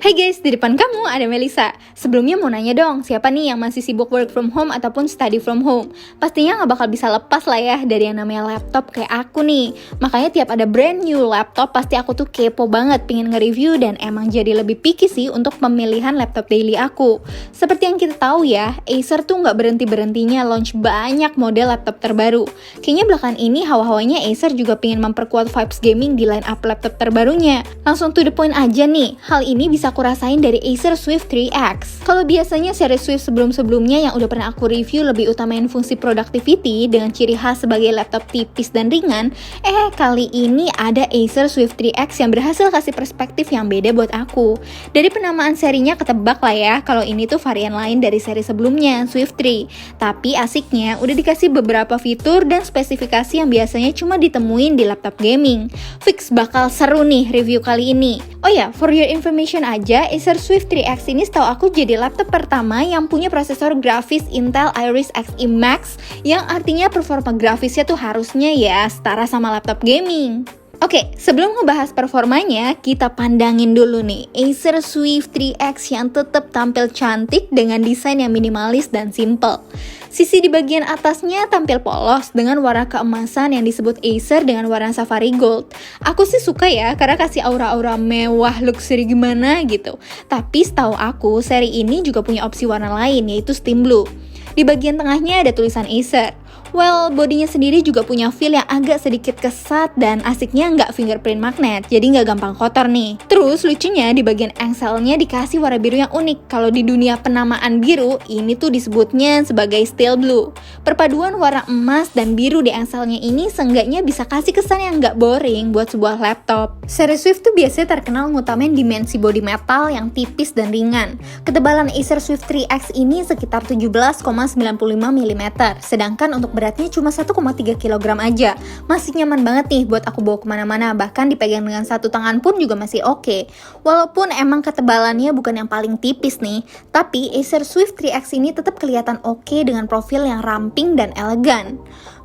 Hai guys, di depan kamu ada Melisa. Sebelumnya mau nanya dong, siapa nih yang masih sibuk work from home ataupun study from home? Pastinya gak bakal bisa lepas lah ya dari yang namanya laptop kayak aku nih. Makanya tiap ada brand new laptop, pasti aku tuh kepo banget pengen nge-review dan emang jadi lebih picky sih untuk pemilihan laptop daily aku. Seperti yang kita tahu ya, Acer tuh gak berhenti-berhentinya launch banyak model laptop terbaru. Kayaknya belakangan ini hawa-hawanya Acer juga pengen memperkuat vibes gaming di line up laptop terbarunya. Langsung to the point aja nih, hal ini bisa aku rasain dari Acer Swift 3X. Kalau biasanya seri Swift sebelum-sebelumnya yang udah pernah aku review lebih utamain fungsi productivity dengan ciri khas sebagai laptop tipis dan ringan, kali ini ada Acer Swift 3X yang berhasil kasih perspektif yang beda buat aku. Dari penamaan serinya ketebak lah ya, kalau ini tuh varian lain dari seri sebelumnya, Swift 3. Tapi asiknya udah dikasih beberapa fitur dan spesifikasi yang biasanya cuma ditemuin di laptop gaming. Fix bakal seru nih review kali ini. Oh ya, for your information aja, Acer Swift 3X ini setahu aku jadi laptop pertama yang punya prosesor grafis Intel Iris Xe Max, yang artinya performa grafisnya tuh harusnya ya setara sama laptop gaming. Oke, sebelum ngebahas performanya, kita pandangin dulu nih Acer Swift 3X yang tetap tampil cantik dengan desain yang minimalis dan simple. Sisi di bagian atasnya tampil polos dengan warna keemasan yang disebut Acer dengan warna Safari Gold. Aku sih suka ya, karena kasih aura-aura mewah luxury gimana gitu. Tapi setahu aku, seri ini juga punya opsi warna lain, yaitu Steam Blue. Di bagian tengahnya ada tulisan Acer. Well, bodinya sendiri juga punya feel yang agak sedikit kesat dan asiknya nggak fingerprint magnet, jadi nggak gampang kotor nih. Terus lucunya di bagian engselnya dikasih warna biru yang unik. Kalau di dunia penamaan biru, ini tuh disebutnya sebagai steel blue. Perpaduan warna emas dan biru di engselnya ini seenggaknya bisa kasih kesan yang nggak boring buat sebuah laptop. Seri Swift tuh biasanya terkenal ngutamain dimensi body metal yang tipis dan ringan. Ketebalan Acer Swift 3X ini sekitar 17,95 mm, sedangkan untuk beratnya cuma 1,3 kg aja. Masih nyaman banget nih buat aku bawa kemana-mana, bahkan dipegang dengan satu tangan pun juga masih oke. Walaupun emang ketebalannya bukan yang paling tipis nih, tapi Acer Swift 3X ini tetap kelihatan oke dengan profil yang ramping dan elegan.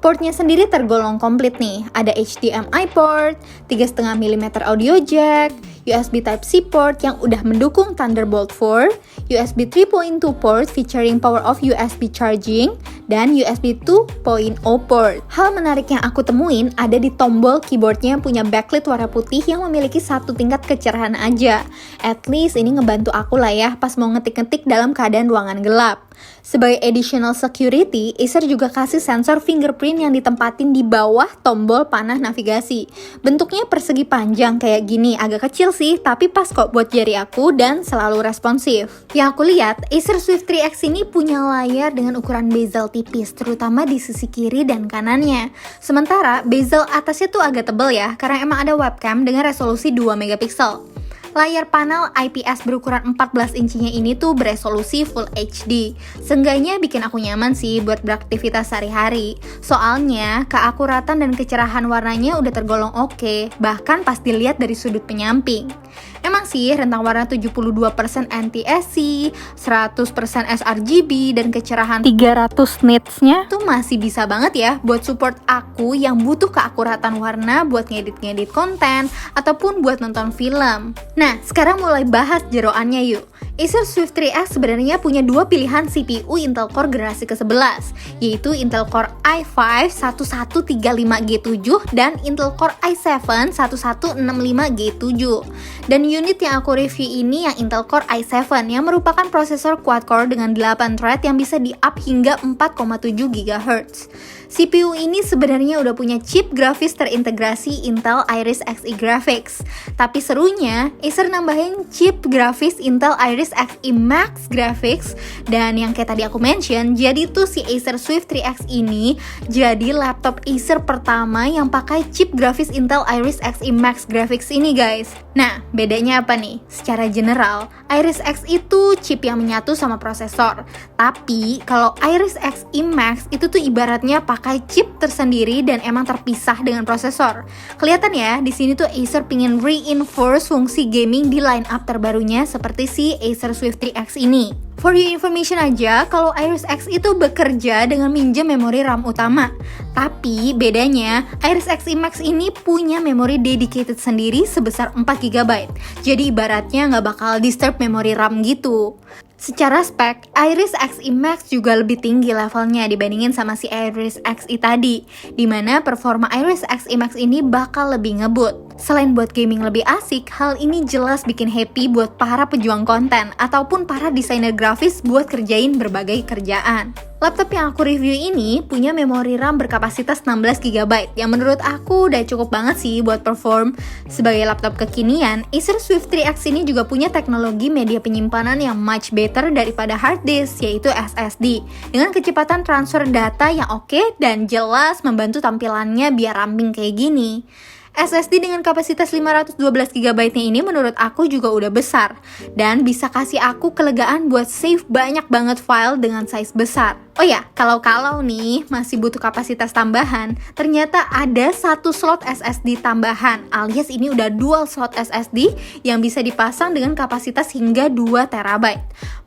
Portnya sendiri tergolong komplit nih, ada HDMI port, 3,5 mm audio jack, USB Type-C port yang udah mendukung Thunderbolt 4, USB 3.2 port featuring power of USB charging, dan USB 2.0 port. Hal menarik yang aku temuin ada di tombol keyboardnya yang punya backlit warna putih yang memiliki satu tingkat kecerahan aja. At least ini ngebantu aku lah ya pas mau ngetik-ngetik dalam keadaan ruangan gelap. Sebagai additional security, Acer juga kasih sensor fingerprint yang ditempatin di bawah tombol panah navigasi. Bentuknya persegi panjang kayak gini, agak kecil sih, tapi pas kok buat jari aku dan selalu responsif. Yang aku lihat, Acer Swift 3X ini punya layar dengan ukuran bezel tipis, terutama di sisi kiri dan kanannya. Sementara bezel atasnya tuh agak tebal ya, karena emang ada webcam dengan resolusi 2 megapiksel. Layar panel IPS berukuran 14 inchinya ini tuh beresolusi Full HD. Seenggaknya bikin aku nyaman sih buat beraktivitas sehari-hari. Soalnya, keakuratan dan kecerahan warnanya udah tergolong oke, bahkan pas dilihat dari sudut penyamping. Emang sih, rentang warna 72% NTSC, 100% sRGB, dan kecerahan 300 nitsnya tuh masih bisa banget ya buat support aku yang butuh keakuratan warna buat ngedit-ngedit konten ataupun buat nonton film. Nah, sekarang mulai bahas jeroannya yuk. Acer Swift 3X sebenarnya punya dua pilihan CPU Intel Core generasi ke-11, yaitu Intel Core i5 1135G7 dan Intel Core i7 1165G7. Dan unit yang aku review ini yang Intel Core i7 yang merupakan prosesor quad-core dengan 8 thread yang bisa di-up hingga 4,7 GHz. CPU ini sebenarnya udah punya chip grafis terintegrasi Intel Iris Xe Graphics. Tapi serunya, Acer nambahin chip grafis Intel Iris Xe Max Graphics. Dan yang kayak tadi aku mention, jadi tuh si Acer Swift 3X ini jadi laptop Acer pertama yang pakai chip grafis Intel Iris Xe Max Graphics ini guys. Nah, bedanya apa nih? Secara general, Iris Xe itu chip yang menyatu sama prosesor. Tapi kalau Iris Xe Max itu tuh ibaratnya pakai chip tersendiri dan emang terpisah dengan prosesor. Kelihatan ya, di sini tuh Acer pingin reinforce fungsi gaming di line up terbarunya seperti si Acer Swift 3X ini. For your information aja, kalau Iris X itu bekerja dengan minjem memori RAM utama. Tapi bedanya, Iris X Max ini punya memori dedicated sendiri sebesar 4GB. Jadi ibaratnya nggak bakal disturb memori RAM gitu. Secara spek, Iris Xe Max juga lebih tinggi levelnya dibandingin sama si Iris Xe tadi, dimana performa Iris Xe Max ini bakal lebih ngebut. Selain buat gaming lebih asik, hal ini jelas bikin happy buat para pejuang konten ataupun para desainer grafis buat kerjain berbagai kerjaan. Laptop yang aku review ini punya memori RAM berkapasitas 16GB yang menurut aku udah cukup banget sih buat perform. Sebagai laptop kekinian, Acer Swift 3X ini juga punya teknologi media penyimpanan yang much better daripada hard disk, yaitu SSD, dengan kecepatan transfer data yang oke dan jelas membantu tampilannya biar ramping kayak gini. SSD dengan kapasitas 512GB ini menurut aku juga udah besar dan bisa kasih aku kelegaan buat save banyak banget file dengan size besar. Oh ya, kalau nih masih butuh kapasitas tambahan, ternyata ada satu slot SSD tambahan, alias ini udah dual slot SSD yang bisa dipasang dengan kapasitas hingga 2TB.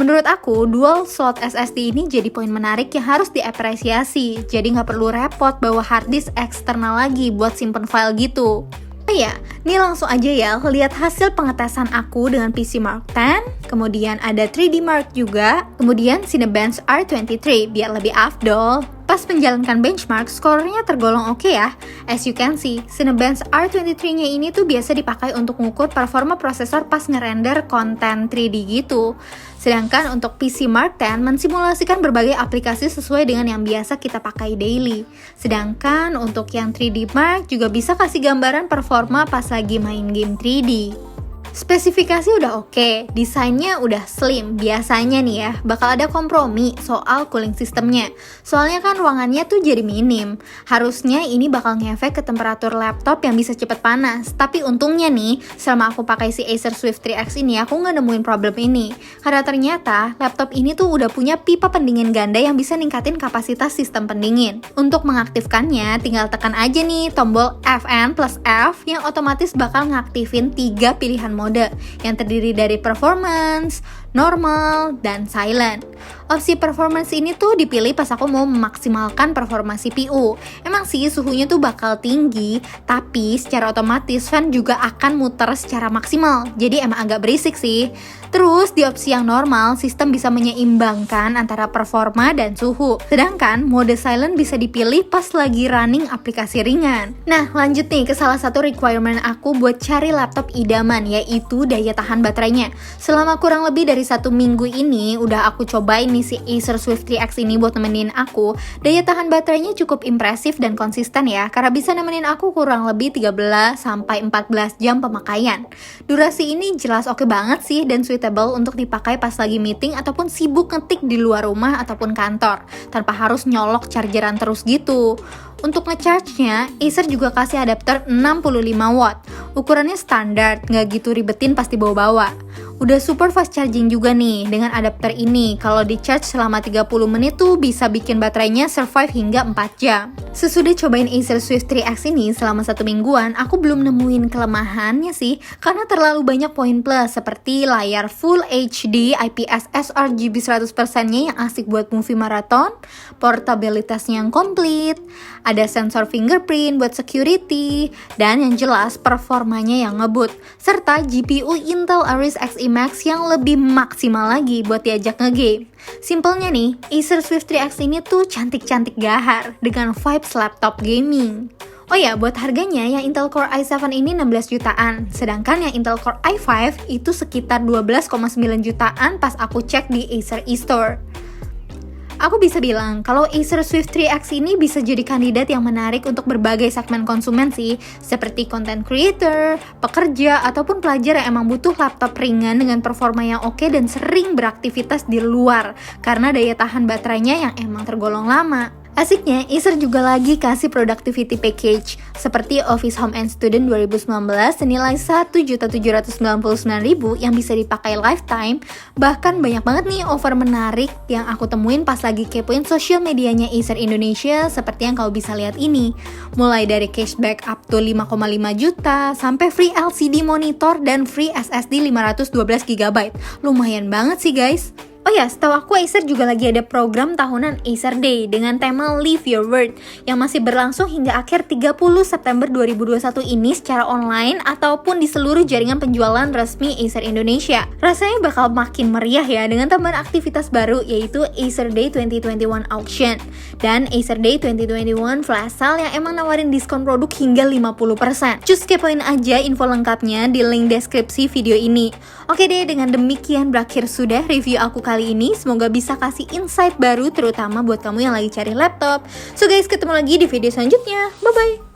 Menurut aku, dual slot SSD ini jadi poin menarik yang harus diapresiasi, jadi nggak perlu repot bawa hard disk eksternal lagi buat simpen file gitu. Oh ya, ini langsung aja ya, lihat hasil pengetesan aku dengan PC Mark 10, kemudian ada 3D Mark juga, kemudian Cinebench R23 biar lebih afdol. Pas menjalankan benchmark, skornya tergolong oke ya. As you can see, Cinebench R23-nya ini tuh biasa dipakai untuk mengukur performa prosesor pas ngerender konten 3D gitu. Sedangkan untuk PC Mark 10 mensimulasikan berbagai aplikasi sesuai dengan yang biasa kita pakai daily. Sedangkan untuk yang 3D Mark juga bisa kasih gambaran performa pas lagi main game 3D. Spesifikasi udah oke, desainnya udah slim. Biasanya nih ya, bakal ada kompromi soal cooling sistemnya. Soalnya kan ruangannya tuh jadi minim. Harusnya ini bakal ngefek ke temperatur laptop yang bisa cepet panas. Tapi untungnya nih, selama aku pakai si Acer Swift 3X ini, aku nggak nemuin problem ini. Karena ternyata laptop ini tuh udah punya pipa pendingin ganda yang bisa ningkatin kapasitas sistem pendingin. Untuk mengaktifkannya, tinggal tekan aja nih tombol Fn+F yang otomatis bakal ngaktifin 3 pilihan mode yang terdiri dari performance, normal, dan silent. Opsi performance ini tuh dipilih pas aku mau memaksimalkan performa CPU. Emang sih suhunya tuh bakal tinggi, tapi secara otomatis fan juga akan muter secara maksimal. Jadi emang agak berisik sih. Terus di opsi yang normal, sistem bisa menyeimbangkan antara performa dan suhu. Sedangkan mode silent bisa dipilih pas lagi running aplikasi ringan. Nah, lanjut nih ke salah satu requirement aku buat cari laptop idaman, yaitu daya tahan baterainya. Selama kurang lebih dari 1 minggu ini, udah aku cobain nih si Acer Swift 3X ini buat nemenin aku. Daya tahan baterainya cukup impresif dan konsisten ya, karena bisa nemenin aku kurang lebih 13-14 jam pemakaian. Durasi ini jelas oke banget sih dan suitable untuk dipakai pas lagi meeting ataupun sibuk ngetik di luar rumah ataupun kantor, tanpa harus nyolok chargeran terus gitu. Untuk ngecharge-nya, Acer juga kasih adapter 65 watt. Ukurannya standar, nggak gitu ribetin pas dibawa-bawa. Udah super fast charging juga nih dengan adapter ini. Kalau di charge selama 30 menit tuh bisa bikin baterainya survive hingga 4 jam. Sesudah cobain Acer Swift 3X ini selama 1 mingguan, aku belum nemuin kelemahannya sih, karena terlalu banyak poin plus seperti layar Full HD IPS sRGB 100%-nya yang asik buat movie marathon, portabilitasnya yang komplit, ada sensor fingerprint buat security, dan yang jelas performanya yang ngebut, serta GPU Intel Iris Xe Max yang lebih maksimal lagi buat diajak ngegame. Simpelnya nih, Acer Swift 3X ini tuh cantik-cantik gahar dengan vibes laptop gaming. Oh ya, buat harganya yang Intel Core i7 ini 16 jutaan, sedangkan yang Intel Core i5 itu sekitar 12,9 jutaan pas aku cek di Acer eStore. Aku bisa bilang kalau Acer Swift 3X ini bisa jadi kandidat yang menarik untuk berbagai segmen konsumen sih, seperti content creator, pekerja, ataupun pelajar yang emang butuh laptop ringan dengan performa yang oke dan sering beraktivitas di luar karena daya tahan baterainya yang emang tergolong lama. Asiknya, Acer juga lagi kasih productivity package seperti Office Home and Student 2019 senilai 1.799.000 yang bisa dipakai lifetime. Bahkan banyak banget nih offer menarik yang aku temuin pas lagi kepoin social medianya Acer Indonesia seperti yang kau bisa lihat ini. Mulai dari cashback up to 5,5 juta sampai free LCD monitor dan free SSD 512GB. Lumayan banget sih guys. Oh ya, setahu aku Acer juga lagi ada program tahunan Acer Day dengan tema Live Your Worth yang masih berlangsung hingga akhir 30 September 2021 ini secara online ataupun di seluruh jaringan penjualan resmi Acer Indonesia. Rasanya bakal makin meriah ya dengan tambahan aktivitas baru yaitu Acer Day 2021 Auction dan Acer Day 2021 Flash Sale yang emang nawarin diskon produk hingga 50%. Cus kepoin aja info lengkapnya di link deskripsi video ini. Oke deh, dengan demikian berakhir sudah review aku kali ini. Semoga bisa kasih insight baru terutama buat kamu yang lagi cari laptop. So guys, ketemu lagi di video selanjutnya. Bye bye.